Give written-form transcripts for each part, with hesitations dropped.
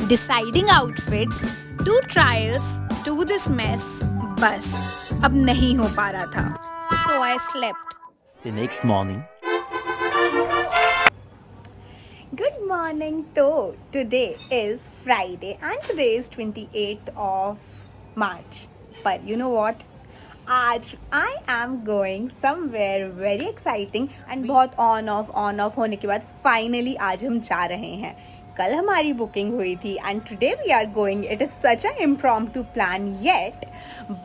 Deciding outfits, 2 trials, to this mess, बस अब नहीं हो पा रहा था, so I slept. The next morning. Good morning to today is Friday and today is 28th of March. But you know what? आज I am going somewhere very exciting and बहुत on off होने के बाद finally आज हम जा रहे हैं। कल हमारी बुकिंग हुई थी and today we are going. It is such an impromptu plan yet,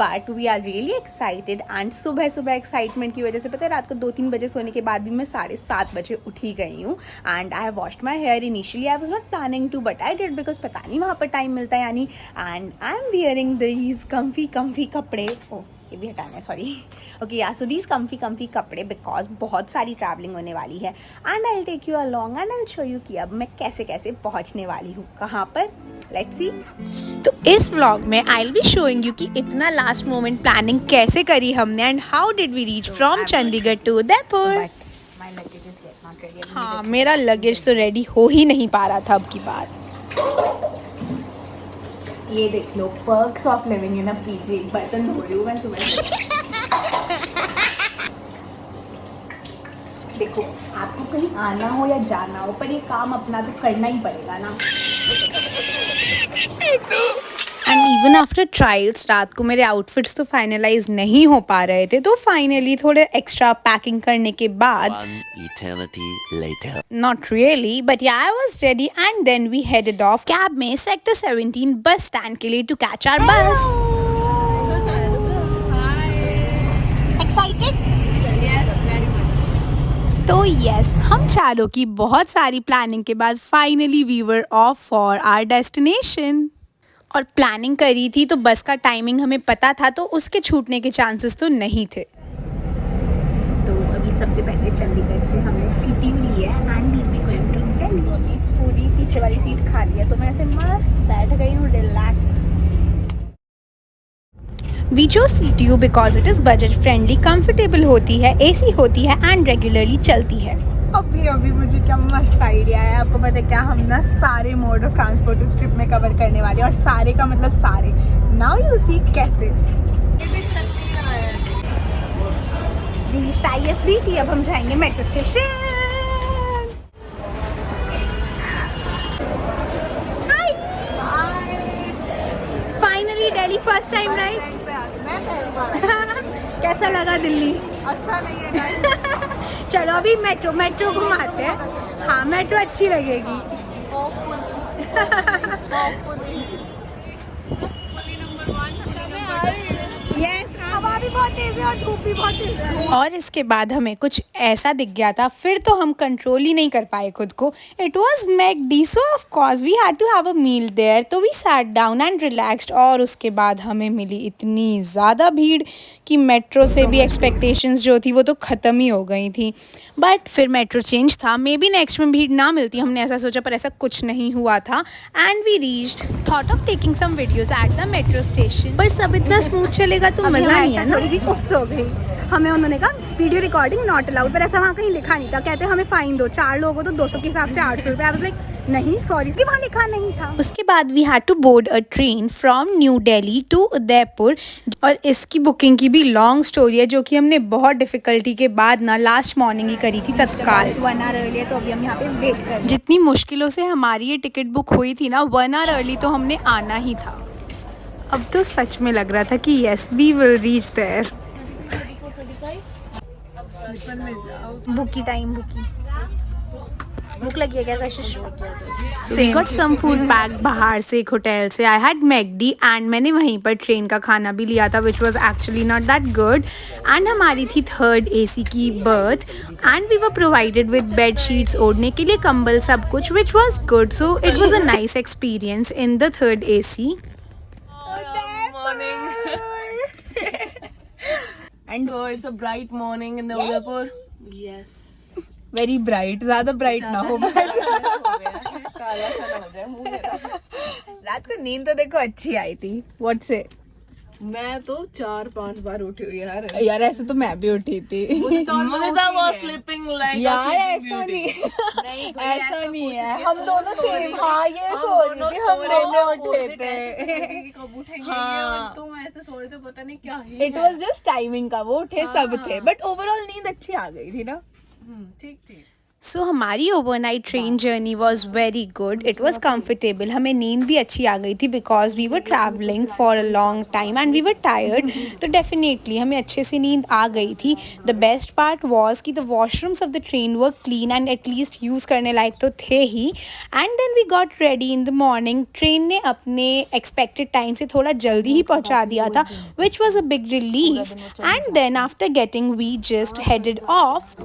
but we are really excited and सुबह एक्साइटमेंट की वजह से पता है रात को 2-3 बजे सोने के बाद भी मैं 7:30 बजे उठी गई हूँ and I have washed my hair. Initially I was not planning to but I did because पता नहीं वहाँ पर टाइम मिलता है यानी and I am wearing these comfy कपड़े. Oh, ये भी हटाना है, सॉरी. ओके या सो दीज कम्फी कपड़े बिकॉज बहुत सारी ट्रैवलिंग होने वाली है and I will take you along and I will show you कि अब मैं कैसे पहुंचने वाली हूँ कहाँ पर. Let's see. तो इस व्लॉग में I will be showing you कि इतना लास्ट मोमेंट प्लानिंग कैसे करी हमने and how did we reach from Chandigarh to Udaipur. हाँ, मेरा लगेज तो रेडी हो ही नहीं पा रहा था अब की बार. ये देख लो perks of living in a PG. बर्तन धो रही हूँ मैं सुबह. देखो आपको कहीं आना हो या जाना हो पर ये काम अपना तो करना ही पड़ेगा ना. एंड इवन आफ्टर ट्रायल्स रात को मेरे आउटफिट्स तो फाइनलाइज नहीं हो पा रहे थे तो फाइनली थोड़े एक्स्ट्रा पैकिंग करने के बाद One eternity later. Not really, but yeah, I was ready and then we headed off cab में Sector 17 bus stand के लिए to catch our bus. Excited? Yes, very much. तो yes, हम चारों की बहुत सारी प्लानिंग के बाद finally we were off for our destination. और प्लानिंग करी थी तो बस का टाइमिंग हमें पता था तो उसके छूटने के चांसेस तो नहीं थे. तो अभी सबसे पहले चंडीगढ़ से हमने सीटीयू ली है and we be going to Delhi. पूरी पीछे वाली सीट खाली है तो मैं ऐसे मस्त बैठ गई हूँ relax. We chose CTU because it is budget friendly, comfortable होती है, एसी होती है एंड रेगुलरली चलती है. अभी मुझे क्या मस्त आइडिया है. आपको पता है क्या, हम ना सारे मोड ऑफ ट्रांसपोर्ट इस ट्रिप में कवर करने वाले हैं और सारे का मतलब सारे. नाउ यू सी कैसे. ISBT. अब हम जाएंगे metro station. Finally Delhi first time right. कैसा लगा दिल्ली? अच्छा नहीं है guys. चलो अभी मेट्रो घुमाते हैं. हाँ मेट्रो अच्छी लगेगी. यस, हवा भी बहुत तेज है और धूप भी बहुत तेज है. और इसके बाद हमें कुछ ऐसा दिख गया था फिर तो हम कंट्रोल ही नहीं कर पाए खुद को. It was McD so of course we had to have a meal there. तो we sat down and relaxed और उसके बाद हमें मिली इतनी ज़्यादा भीड़ कि मेट्रो से भी एक्सपेक्टेशंस जो थी वो तो ख़त्म ही हो गई थी. बट फिर मेट्रो चेंज था, मे बी नेक्स्ट में भीड़ ना मिलती, हमने ऐसा सोचा पर ऐसा कुछ नहीं हुआ था. And we reached. Thought of taking some videos at the metro station पर सब इतना स्मूथ चलेगा तो मज़ा नहीं है ना. उप्स हो गई. हमें उन्होंने कहा वीडियो रिकॉर्डिंग नॉट अलाउड पर ऐसा वहाँ कहीं लिखा नहीं था. कहते हमें फाइन दो, 4 लोग हो तो 200 के हिसाब से 800 रुपये. आई वाज लाइक नहीं सॉरी, इसके वहाँ लिखा नहीं था. उसके बाद we had to board a train from new Delhi to Udaipur और इसकी बुकिंग की भी लॉन्ग स्टोरी है जो कि हमने बहुत डिफिकल्टी के बाद ना लास्ट मॉर्निंग ही करी थी तत्काल. 1 आवर अर्ली तो अभी हम यहाँ पे वेट कर रहे हैं. जितनी मुश्किलों से हमारी ये टिकट बुक हुई थी ना 1 आवर अर्ली तो हमने आना ही था. अब तो सच में लग रहा था कि yes we will reach there. बुकी टाइम भूख लगी है क्या कशिश? So we got some food packed बाहर से एक होटल से. I had मैकडी एंड मैंने वहीं पर ट्रेन का खाना भी लिया था which was actually not that good. And हमारी थी 3rd AC की berth and we were provided with bed sheets, ओढ़ने के लिए कंबल, सब कुछ which was good. So it was a nice experience in the 3rd AC. Morning. And so it's a bright morning in the Udaipur. Yes. Very bright, ज़्यादा bright ना हो बस. काला सा ना हो जाए मुंह मेरा. रात को नींद तो देखो अच्छी आई थी. What say? मैं तो 4-5 बार उठी हुई यार. यार ऐसे तो मैं भी उठी थी Mudita was sleeping like a यार sleeping ऐसा beauty. नहीं ऐसा नहीं है. हम दोनों सेम. हाँ ये सो रही थी, हम दोनों उठे थे. कब उठेंगे हाँ. और तुम ऐसे सो रहे थे, पता नहीं क्या ही इट वॉज जस्ट टाइमिंग का, वो उठे सब थे, बट ओवरऑल नींद अच्छी आ गई थी ना. ठीक. सो हमारी overnight train journey was very good. It was comfortable. हमें नींद भी अच्छी आ गई थी because we were travelling for a long time and we were tired. तो डेफिनेटली हमें अच्छे से नींद आ गई थी. द बेस्ट पार्ट वॉज कि the washrooms of the train were clean and at least use करने लायक तो थे ही. And then we got ready in the morning. Train ने अपने एक्सपेक्टेड टाइम से थोड़ा जल्दी ही पहुँचा दिया था, which was a big relief. And then after getting we just headed off.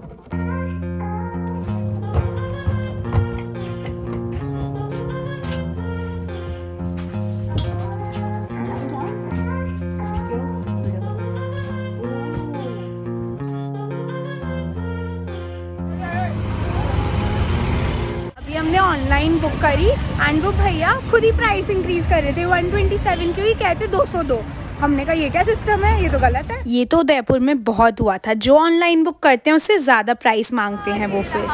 हमने ऑनलाइन बुक करी एंड वो भैया खुद ही प्राइस इंक्रीज कर रहे थे. 127 क्यों ही कहते 202. हमने कहा ये क्या सिस्टम है, ये तो गलत है. ये तो उदयपुर में बहुत हुआ था. जो ऑनलाइन बुक करते हैं उससे ज़्यादा प्राइस मांगते हैं वो फिर.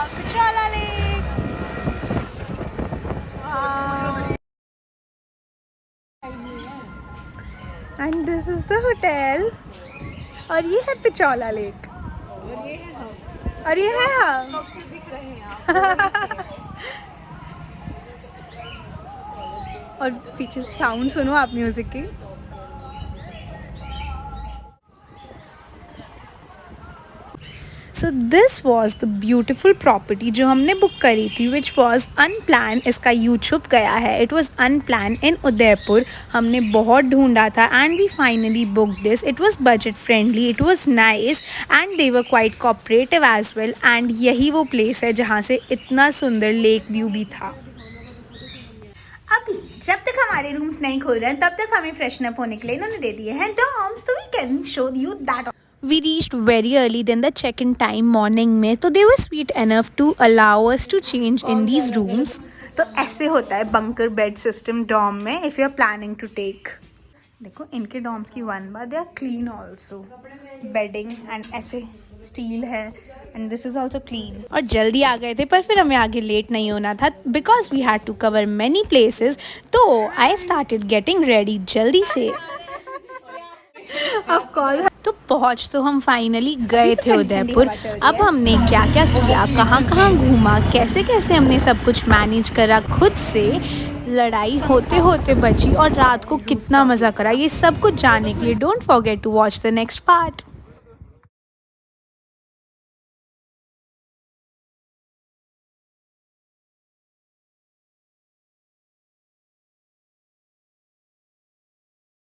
And this is the hotel और ये है पिचौला लेक और ये है हम. और पीछे साउंड सुनो आप म्यूजिक की. So this was the beautiful property जो हमने बुक करी थी, विच वॉज अनप्लान. इसका यूट्यूब गया है. It was unplan in Udaipur. हमने बहुत ढूंढा था and we finally book this. It was budget friendly, it was nice and they were quite cooperative as well. And यही वो प्लेस है जहाँ से इतना सुंदर लेक व्यू भी था. अभी जब तक हमारे रूम्स नहीं खुल रहे हैं तब तक हमें फ्रेशन अप होने के लिए इन्होंने दे दिए हैं डॉर्म्स. तो we can show you that. We reached very early than the check-in time morning में, तो they were sweet enough to allow us to change in these rooms. तो ऐसे होता है बंकर बेड सिस्टम डॉर्म में if you are planning to take. देखो इनके dorms की वन बात, they are clean also. Bedding and ऐसे स्टील है and this is also clean. और जल्दी आ गए थे पर फिर हमें आगे लेट नहीं होना था because we had to cover many places. तो I started getting ready जल्दी से. तो पहुँच तो हम फाइनली गए थे उदयपुर. अब हमने क्या क्या किया, कहाँ कहाँ घूमा, कैसे कैसे हमने सब कुछ मैनेज करा खुद से, लड़ाई होते होते बची और रात को कितना मज़ा करा, ये सब कुछ जानने के लिए don't forget to watch the next part.